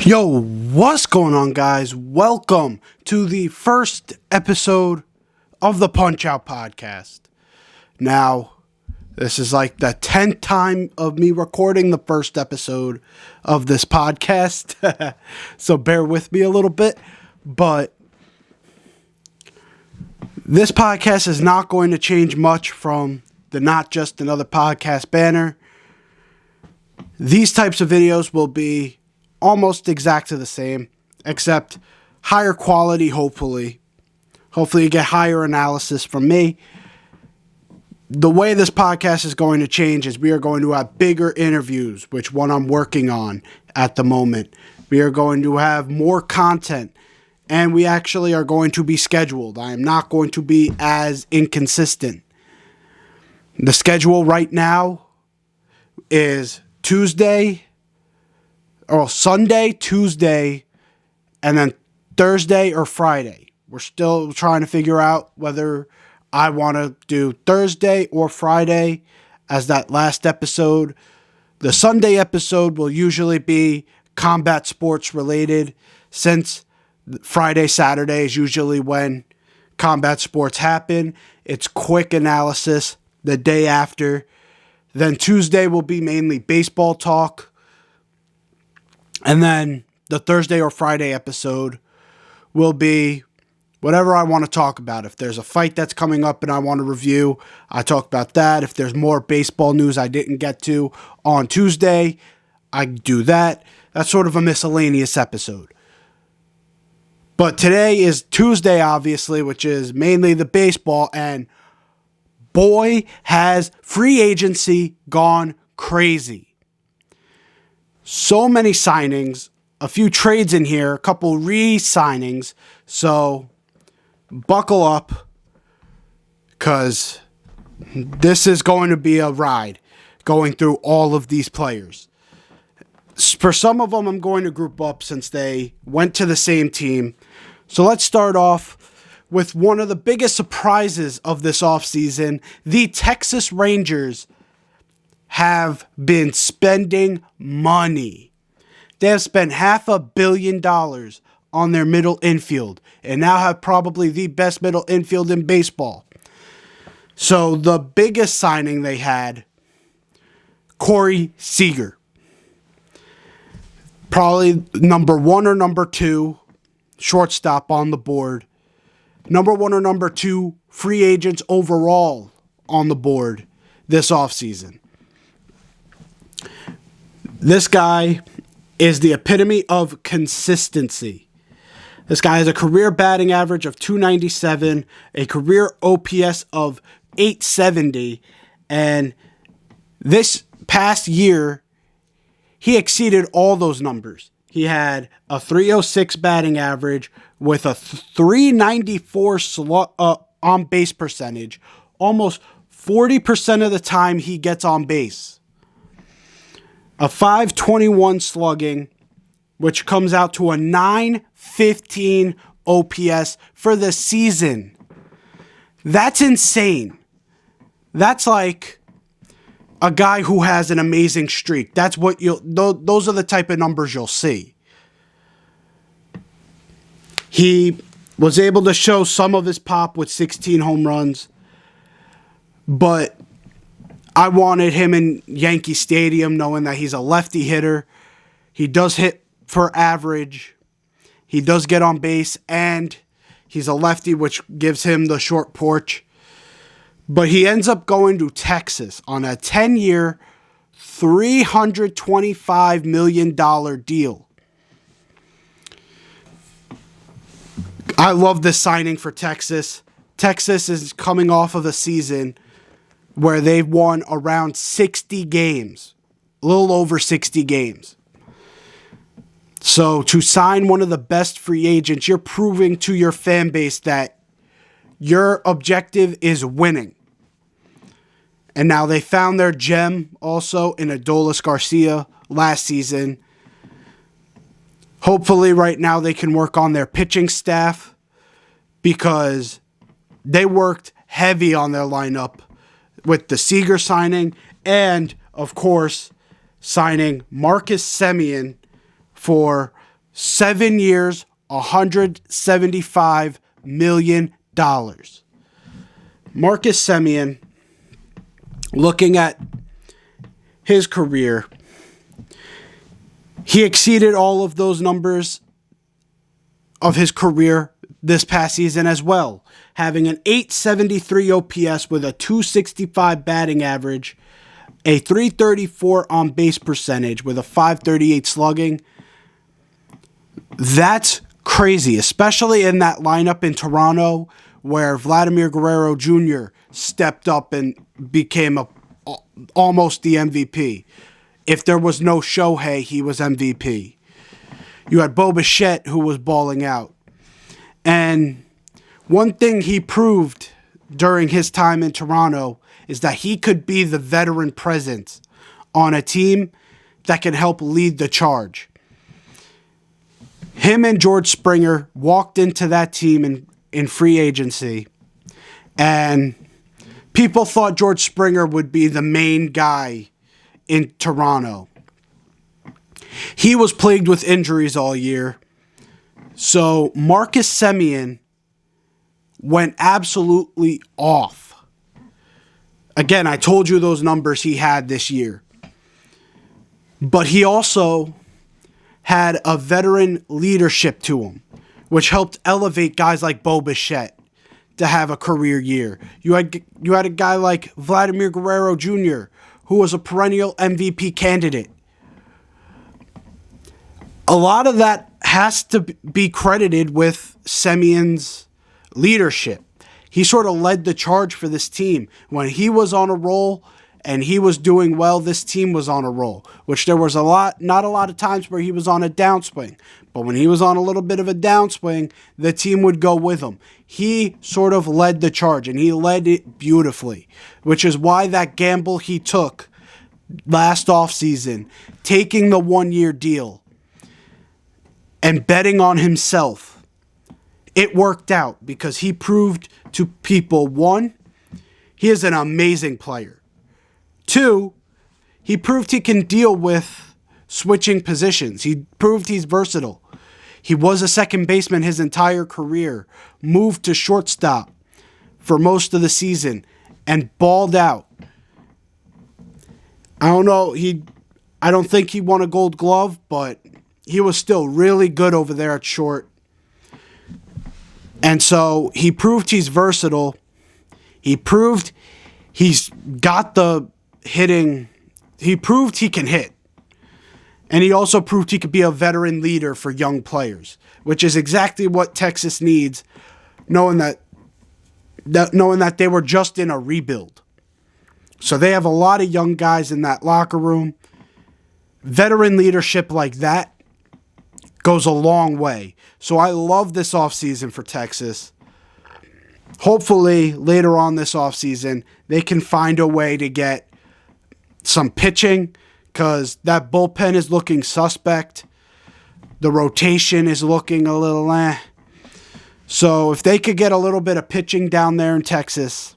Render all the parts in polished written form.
Yo, what's going on, guys? Welcome to the first episode of the Punch Out Podcast. Now, this is like the 10th time of me recording the first episode of this podcast, so bear with me a little bit, but this podcast is not going to change much from the Not Just Another Podcast banner. These types of videos will be almost exactly the same, except higher quality, hopefully. Hopefully you get higher analysis from me. The way this podcast is going to change is we are going to have bigger interviews, which one I'm working on at the moment. We are going to have more content, and we actually are going to be scheduled. I am not going to be as inconsistent. The schedule right now is Sunday, Tuesday, and then Thursday or Friday. We're still trying to figure out whether I want to do Thursday or Friday as that last episode. The Sunday episode will usually be combat sports related, since Friday, Saturday is usually when combat sports happen. It's quick analysis the day after. Then Tuesday will be mainly baseball talk. And then the Thursday or Friday episode will be whatever I want to talk about. If there's a fight that's coming up and I want to review, I talk about that. If there's more baseball news I didn't get to on Tuesday, I do that. That's sort of a miscellaneous episode. But today is Tuesday, obviously, which is mainly the baseball. And boy, has free agency gone crazy. So many signings, a few trades in here, a couple re-signings. So buckle up, because this is going to be a ride going through all of these players. For some of them, I'm going to group up since they went to the same team. So let's start off with one of the biggest surprises of this offseason. The Texas Rangers have been spending money. They have spent $500 million on their middle infield and now have probably the best middle infield in baseball. So the biggest signing they had, Corey Seeger. Probably number one or number two shortstop on the board. Number one or number two free agents overall on the board this offseason. This guy is the epitome of consistency. This guy has a career batting average of .297, a career OPS of .870, and this past year, he exceeded all those numbers. He had a .306 batting average with a .394 on-base percentage. Almost 40% of the time he gets on base. A .521 slugging, which comes out to a .915 OPS for the season. That's insane. That's like a guy who has an amazing streak. That's what those are the type of numbers you'll see. He was able to show some of his pop with 16 home runs, but I wanted him in Yankee Stadium, knowing that he's a lefty hitter. He does hit for average. He does get on base, and he's a lefty, which gives him the short porch. But he ends up going to Texas on a 10-year, $325 million deal. I love this signing for Texas. Texas is coming off of a season where they've won around 60 games, a little over 60 games. So to sign one of the best free agents, you're proving to your fan base that your objective is winning. And now they found their gem also in Adolis Garcia last season. Hopefully right now they can work on their pitching staff, because they worked heavy on their lineup with the Seeger signing and, of course, signing Marcus Simeon for 7 years, $175 million. Marcus Simeon, looking at his career, he exceeded all of those numbers of his career this past season as well, having an 873 OPS with a 265 batting average, a 334 on base percentage with a 538 slugging. That's crazy, especially in that lineup in Toronto where Vladimir Guerrero Jr. stepped up and became almost the MVP. If there was no Shohei, he was MVP. You had Bo Bichette, who was balling out. And one thing he proved during his time in Toronto is that he could be the veteran presence on a team that can help lead the charge. Him and George Springer walked into that team in free agency, and people thought George Springer would be the main guy in Toronto. He was plagued with injuries all year. So Marcus Simeon went absolutely off. Again, I told you those numbers he had this year. But he also had a veteran leadership to him, which helped elevate guys like Bo Bichette to have a career year. You had a guy like Vladimir Guerrero Jr., who was a perennial MVP candidate. A lot of that has to be credited with Simeon's leadership. He sort of led the charge for this team. When he was on a roll and he was doing well, this team was on a roll, which there was not a lot of times where he was on a downswing. But when he was on a little bit of a downswing, the team would go with him. He sort of led the charge, and he led it beautifully, which is why that gamble he took last offseason, taking the 1-year deal and betting on himself, it worked out because he proved to people, one, he is an amazing player. Two, he proved he can deal with switching positions. He proved he's versatile. He was a second baseman his entire career, moved to shortstop for most of the season, and balled out. I don't think he won a Gold Glove, but he was still really good over there at short. And so he proved he's versatile. He proved he's got the hitting. He proved he can hit. And he also proved he could be a veteran leader for young players, which is exactly what Texas needs, knowing that they were just in a rebuild. So they have a lot of young guys in that locker room. Veteran leadership like that goes a long way. So I love this offseason for Texas. Hopefully, later on this offseason, they can find a way to get some pitching, because that bullpen is looking suspect. The rotation is looking a little So if they could get a little bit of pitching down there in Texas,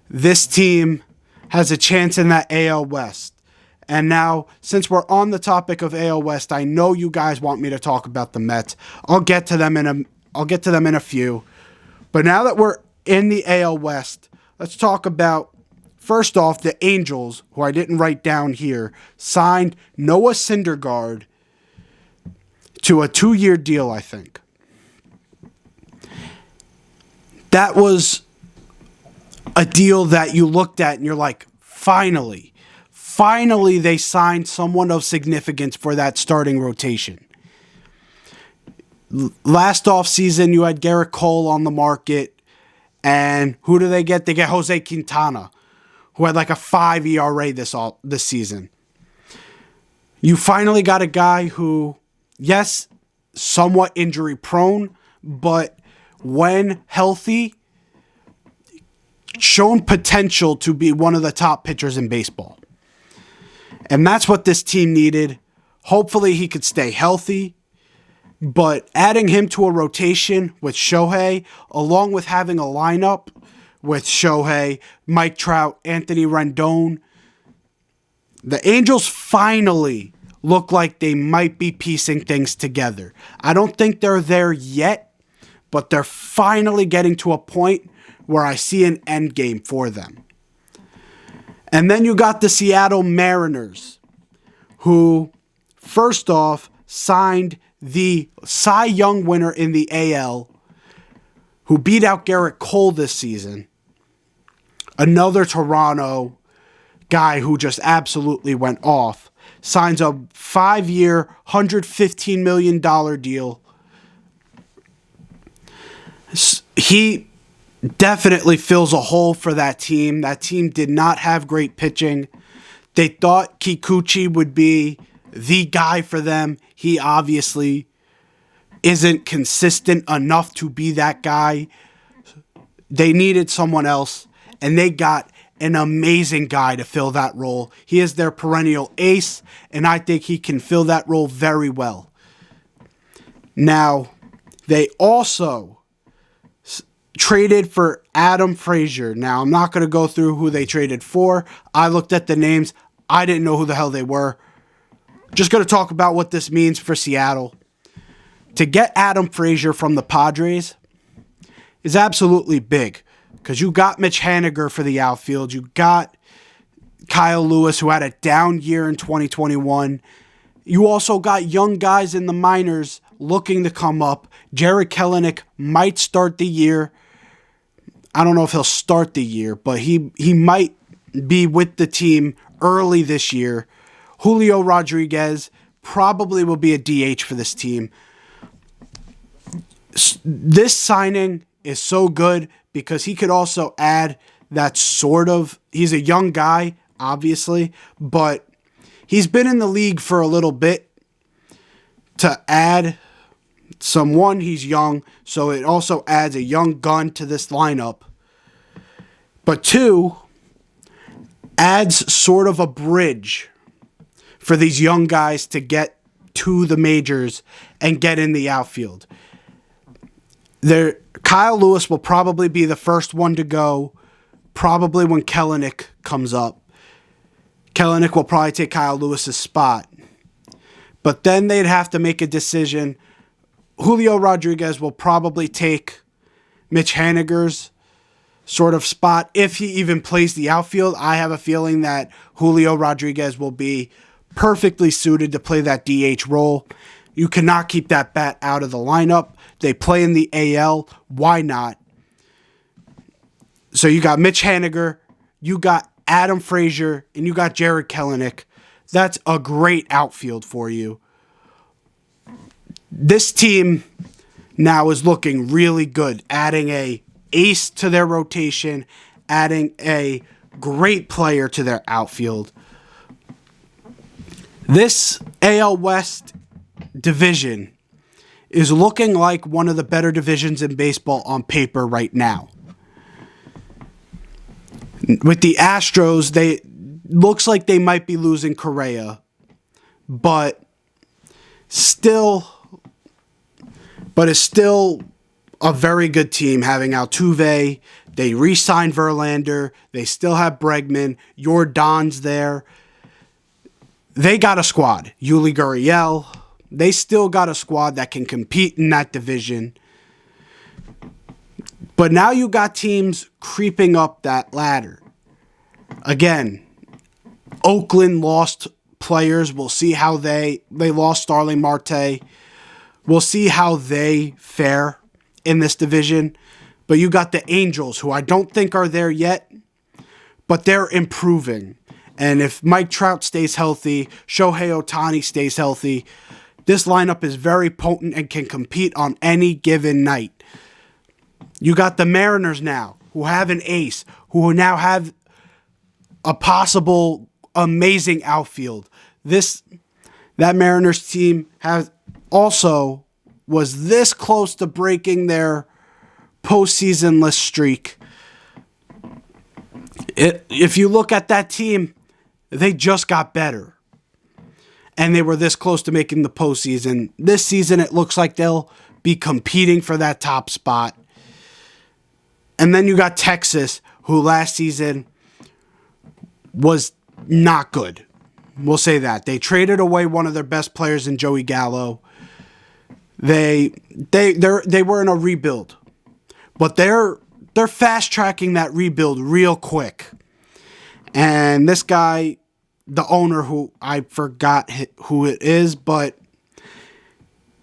this team has a chance in that AL West. And now, since we're on the topic of AL West, I know you guys want me to talk about the Mets. I'll get to them in a few. But now that we're in the AL West, let's talk about, first off, the Angels, who I didn't write down here, signed Noah Syndergaard to a 2-year deal, I think. That was a deal that you looked at and you're like, finally they signed someone of significance for that starting rotation. Last offseason, you had Garrett Cole on the market, and who do they get? They get Jose Quintana, who had like a 5 ERA this season. You finally got a guy who, yes, somewhat injury prone, but when healthy, shown potential to be one of the top pitchers in baseball. And that's what this team needed. Hopefully he could stay healthy. But adding him to a rotation with Shohei, along with having a lineup with Shohei, Mike Trout, Anthony Rendon, the Angels finally look like they might be piecing things together. I don't think they're there yet, but they're finally getting to a point where I see an end game for them. And then you got the Seattle Mariners, who, first off, signed the Cy Young winner in the AL, who beat out Garrett Cole this season. Another Toronto guy who just absolutely went off. Signs a 5-year, $115 million deal. He definitely fills a hole for that team. That team did not have great pitching. They thought Kikuchi would be the guy for them. He obviously isn't consistent enough to be that guy. They needed someone else, and they got an amazing guy to fill that role. He is their perennial ace, and I think he can fill that role very well. Now, they also traded for Adam Frazier. Now, I'm not going to go through who they traded for. I looked at the names. I didn't know who the hell they were. Just going to talk about what this means for Seattle. To get Adam Frazier from the Padres is absolutely big, because you got Mitch Haniger for the outfield. You got Kyle Lewis, who had a down year in 2021. You also got young guys in the minors looking to come up. Jared Kelenic might start the year. I don't know if he'll start the year, but he might be with the team early this year. Julio Rodriguez probably will be a DH for this team. This signing is so good because he could also add that sort of, he's a young guy, obviously, but he's been in the league for a little bit. To add someone, he's young, so it also adds a young gun to this lineup. But two, adds sort of a bridge for these young guys to get to the majors and get in the outfield. Kyle Lewis will probably be the first one to go, probably when Kelenic comes up. Kelenic will probably take Kyle Lewis's spot. But then they'd have to make a decision. Julio Rodriguez will probably take Mitch Haniger's sort of spot if he even plays the outfield. I have a feeling that Julio Rodriguez will be perfectly suited to play that DH role. You cannot keep that bat out of the lineup. They play in the AL. Why not? So you got Mitch Haniger, you got Adam Frazier, and you got Jared Kelenic. That's a great outfield for you. This team now is looking really good, adding a ace to their rotation, adding a great player to their outfield. This AL West division is looking like one of the better divisions in baseball on paper right now. With the Astros, looks like they might be losing Correa, but it's still a very good team having Altuve. They re-signed Verlander. They still have Bregman. Jordan's there. They got a squad. Yuli Gurriel. They still got a squad that can compete in that division. But now you got teams creeping up that ladder. Again, Oakland lost players. We'll see how they lost Starling Marte. We'll see how they fare in this division. But you got the Angels, who I don't think are there yet, but they're improving. And if Mike Trout stays healthy, Shohei Ohtani stays healthy, this lineup is very potent and can compete on any given night. You got the Mariners now, who have an ace, who now have a possible amazing outfield. That Mariners team was this close to breaking their postseason-less streak. If you look at that team, they just got better. And they were this close to making the postseason. This season, it looks like they'll be competing for that top spot. And then you got Texas, who last season was not good. We'll say that. They traded away one of their best players in Joey Gallo. They were in a rebuild, but they're fast tracking that rebuild real quick. And this guy, the owner, who I forgot who it is, but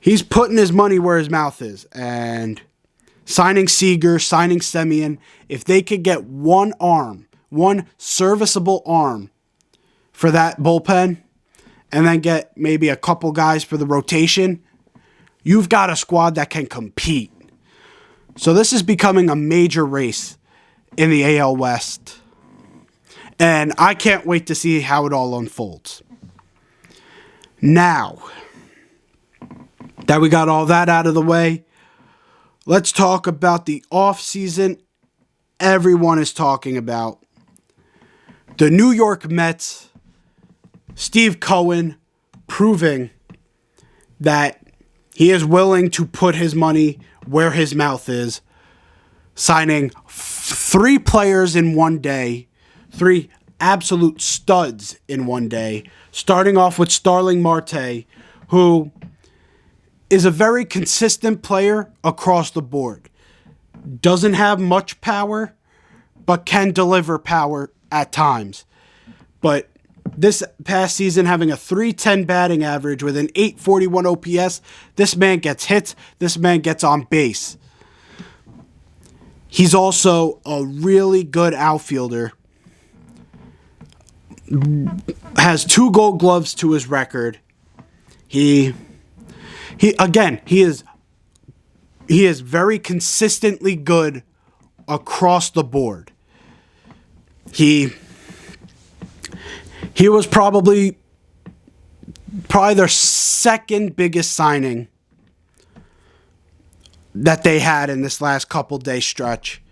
he's putting his money where his mouth is. And signing Seeger, signing Simeon, if they could get one serviceable arm for that bullpen, and then get maybe a couple guys for the rotation, you've got a squad that can compete. So this is becoming a major race in the AL West. And I can't wait to see how it all unfolds. Now that we got all that out of the way, let's talk about the offseason everyone is talking about. The New York Mets, Steve Cohen, proving that he is willing to put his money where his mouth is, signing 3 players in one day, 3 absolute studs in one day, starting off with Starling Marte, who is a very consistent player across the board. Doesn't have much power, but can deliver power at times. But this past season, having a .310 batting average with an .841 OPS, this man gets hits, this man gets on base. He's also a really good outfielder. Has 2 Gold Gloves to his record. He is very consistently good across the board. He was probably their second biggest signing that they had in this last couple day stretch.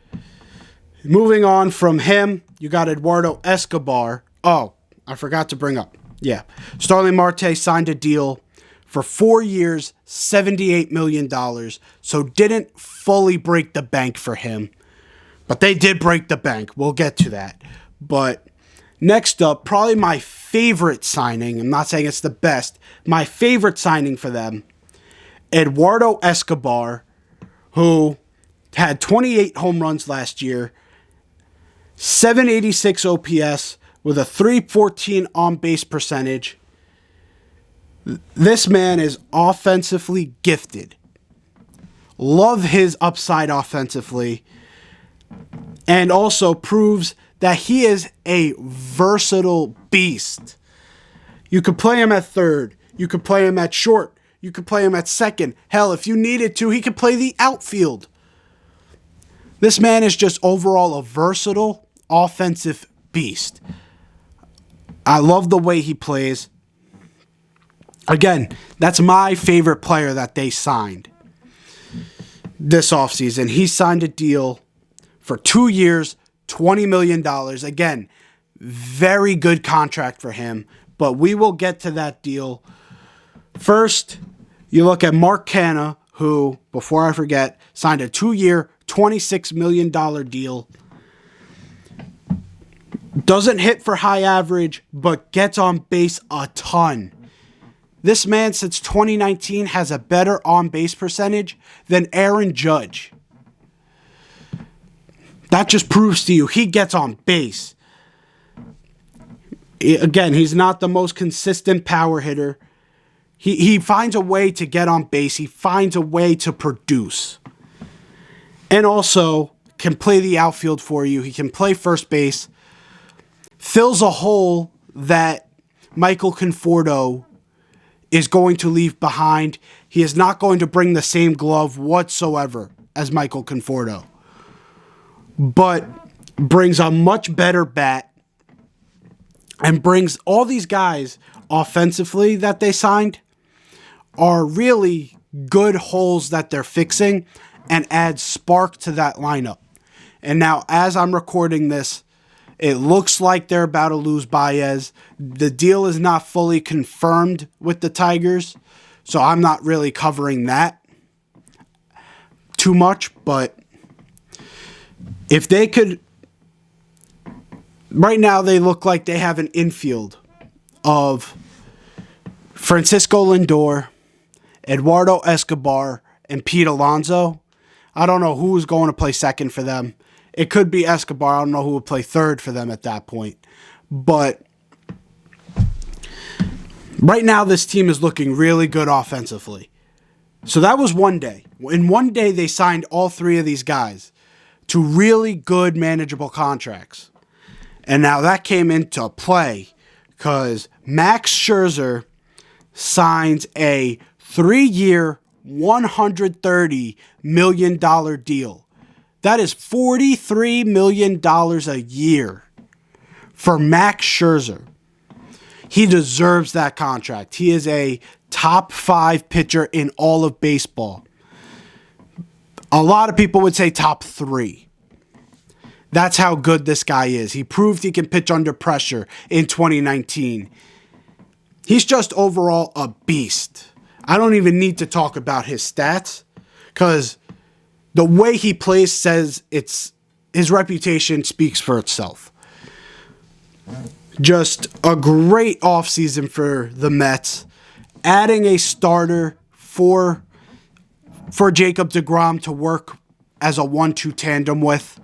Moving on from him, you got Eduardo Escobar. Oh, I forgot to bring up. Yeah. Starling Marte signed a deal for 4 years, $78 million. So didn't fully break the bank for him. But they did break the bank. We'll get to that. But next up, probably my favorite signing. I'm not saying it's the best. My favorite signing for them, Eduardo Escobar, who had 28 home runs last year, 786 OPS with a .314 on-base percentage. This man is offensively gifted. Love his upside offensively. And also proves that he is a versatile beast. You could play him at third. You could play him at short. You could play him at second. Hell, if you needed to, he could play the outfield. This man is just overall a versatile offensive beast. I love the way he plays. Again, that's my favorite player that they signed this offseason. He signed a deal for 2 years, $20 million. Again, very good contract for him, but we will get to that deal. First, you look at Mark Canha, who, before I forget, signed a 2-year, $26 million deal. Doesn't hit for high average, but gets on base a ton. This man, since 2019, has a better on-base percentage than Aaron Judge. That just proves to you he gets on base. Again, he's not the most consistent power hitter. He finds a way to get on base. He finds a way to produce. And also can play the outfield for you. He can play first base. Fills a hole that Michael Conforto is going to leave behind. He is not going to bring the same glove whatsoever as Michael Conforto, but brings a much better bat and brings all these guys offensively that they signed are really good holes that they're fixing and add spark to that lineup. And now, as I'm recording this, it looks like they're about to lose Baez. The deal is not fully confirmed with the Tigers, so I'm not really covering that too much. But if they could... Right now, they look like they have an infield of Francisco Lindor, Eduardo Escobar, and Pete Alonso. I don't know who's going to play second for them. It could be Escobar. I don't know who would play third for them at that point. But right now, this team is looking really good offensively. So that was one day. In one day, they signed all three of these guys to really good, manageable contracts. And now that came into play because Max Scherzer signs a 3-year, $130 million deal. That is $43 million a year for Max Scherzer. He deserves that contract. He is a top 5 pitcher in all of baseball. A lot of people would say top 3. That's how good this guy is. He proved he can pitch under pressure in 2019. He's just overall a beast. I don't even need to talk about his stats because the way he plays says his reputation speaks for itself. Just a great offseason for the Mets. Adding a starter for Jacob deGrom to work as a 1-2 tandem with.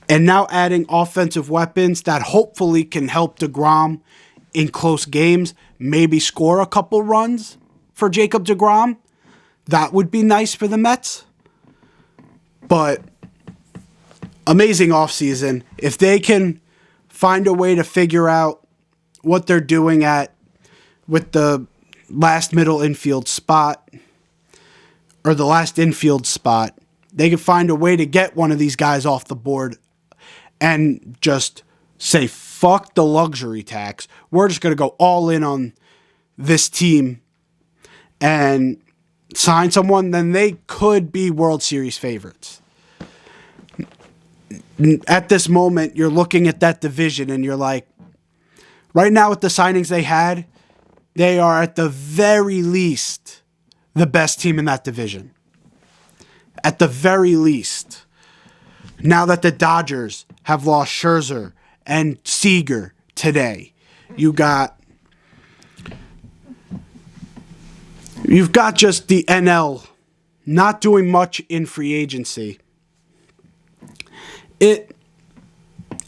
And now adding offensive weapons that hopefully can help deGrom in close games, maybe score a couple runs for Jacob deGrom. That would be nice for the Mets. But amazing offseason. If they can find a way to figure out what they're doing with the last middle infield spot or the last infield spot, they can find a way to get one of these guys off the board and just say, fuck the luxury tax. We're just going to go all in on this team and sign someone, then they could be World Series favorites. At this moment, you're looking at that division and you're like, right now with the signings they had, they are at the very least the best team in that division. At the very least. Now that the Dodgers have lost Scherzer and Seeger today, you've got just the NL not doing much in free agency. It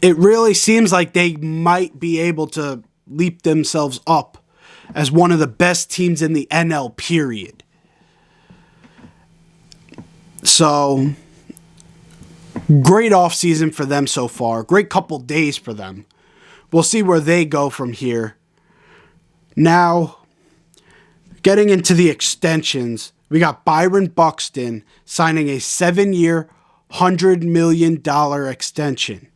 really seems like they might be able to leap themselves up as one of the best teams in the NL, period. So, great offseason for them so far. Great couple days for them. We'll see where they go from here. Now, getting into the extensions, we got Byron Buxton signing a 7-year, $100 million extension.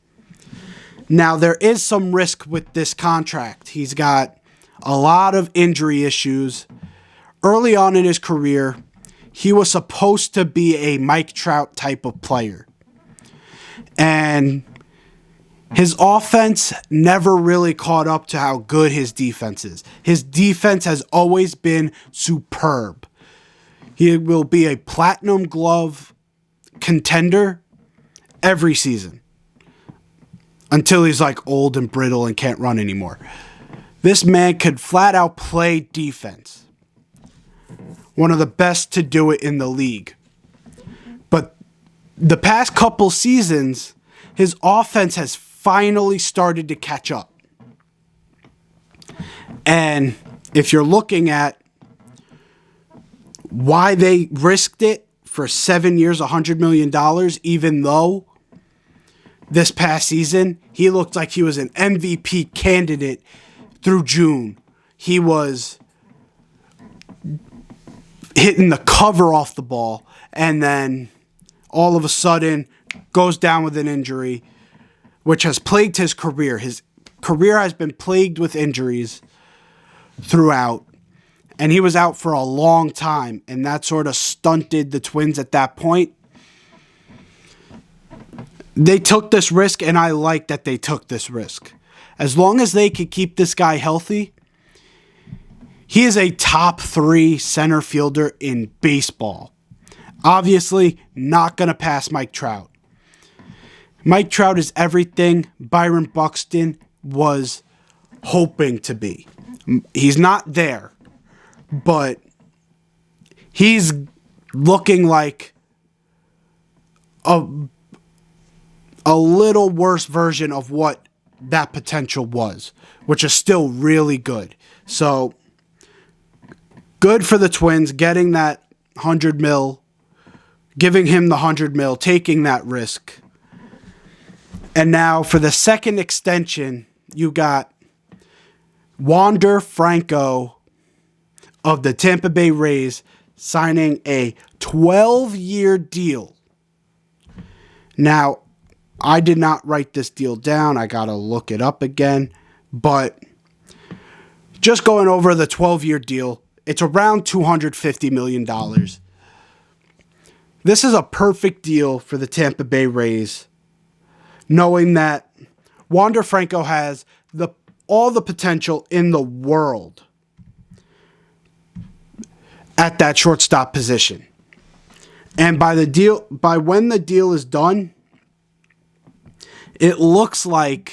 Now, there is some risk with this contract. He's got a lot of injury issues. Early on in his career, he was supposed to be a Mike Trout type of player. And his offense never really caught up to how good his defense is. His defense has always been superb. He will be a platinum glove contender every season until he's like old and brittle and can't run anymore. This man could flat out play defense. One of the best to do it in the league. But the past couple seasons, his offense has finally started to catch up. And if you're looking at why they risked it for 7 years, $100 million, even though this past season, he looked like he was an MVP candidate through June. He was hitting the cover off the ball, and then all of a sudden goes down with an injury, which has plagued his career. His career has been plagued with injuries throughout, and he was out for a long time, and that sort of stunted the Twins at that point. They took this risk, and I like that they took this risk. As long as they could keep this guy healthy, he is a top 3 center fielder in baseball. Obviously, not going to pass Mike Trout. Mike Trout is everything Byron Buxton was hoping to be. He's not there, but he's looking like a little worse version of what that potential was, which is still really good. So good for the Twins getting that 100 mil, giving him the 100 mil, taking that risk. And now for the second extension, you got Wander Franco of the Tampa Bay Rays signing a 12-year deal. Now, I did not write this deal down. I got to look it up again. But just going over the 12-year deal, it's around $250 million. This is a perfect deal for the Tampa Bay Rays, knowing that Wander Franco has all the potential in the world at that shortstop position. And by when the deal is done, it looks like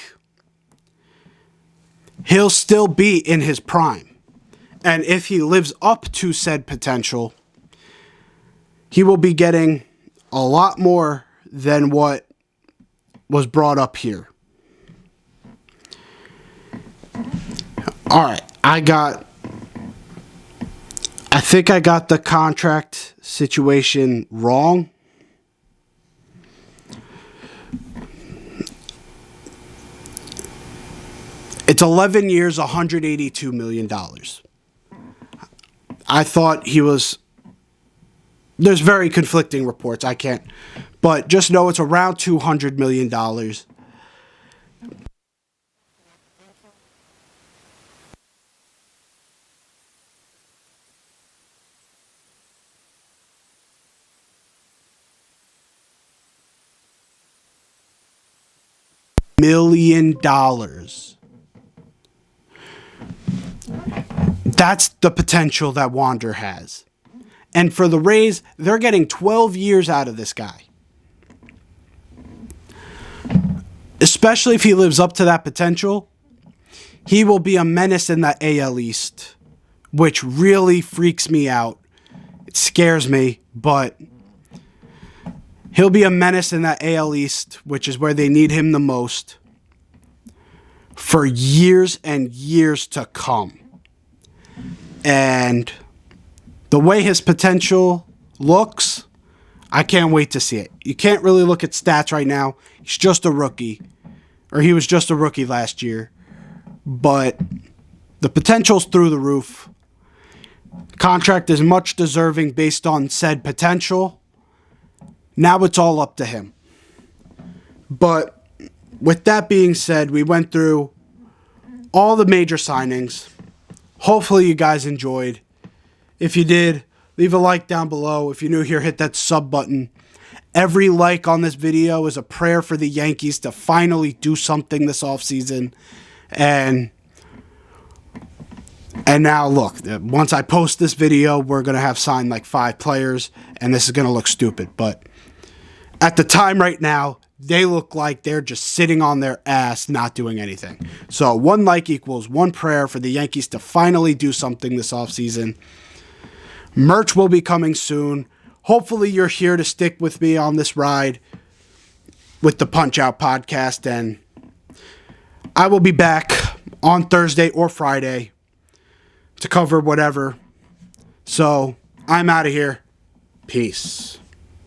he'll still be in his prime. And if he lives up to said potential, he will be getting a lot more than what was brought up here. All right, I think I got the contract situation wrong. It's 11 years, $182 million. I thought he was... There's very conflicting reports. I can't... But just know it's around $200 million. $1 million. That's the potential that Wander has. And for the Rays, they're getting 12 years out of this guy. Especially if he lives up to that potential, he will be a menace in that AL East, which really freaks me out. It scares me, but he'll be a menace in that AL East, which is where they need him the most, for years and years to come. And the way his potential looks, I can't wait to see it. You can't really look at stats right now. He's just a rookie. Or he was just a rookie last year. But the potential's through the roof. Contract is much deserving based on said potential. Now it's all up to him. But with that being said, we went through all the major signings. Hopefully you guys enjoyed. If you did, leave a like down below. If you're new here, hit that sub button. Every like on this video is a prayer for the Yankees to finally do something this offseason. And now look, once I post this video, we're going to have signed like 5 players, and this is going to look stupid. But at the time right now, they look like they're just sitting on their ass, not doing anything. So 1 like equals 1 prayer for the Yankees to finally do something this offseason. Merch will be coming soon. Hopefully you're here to stick with me on this ride with the Punch Out podcast, and I will be back on Thursday or Friday to cover whatever. So I'm out of here. Peace.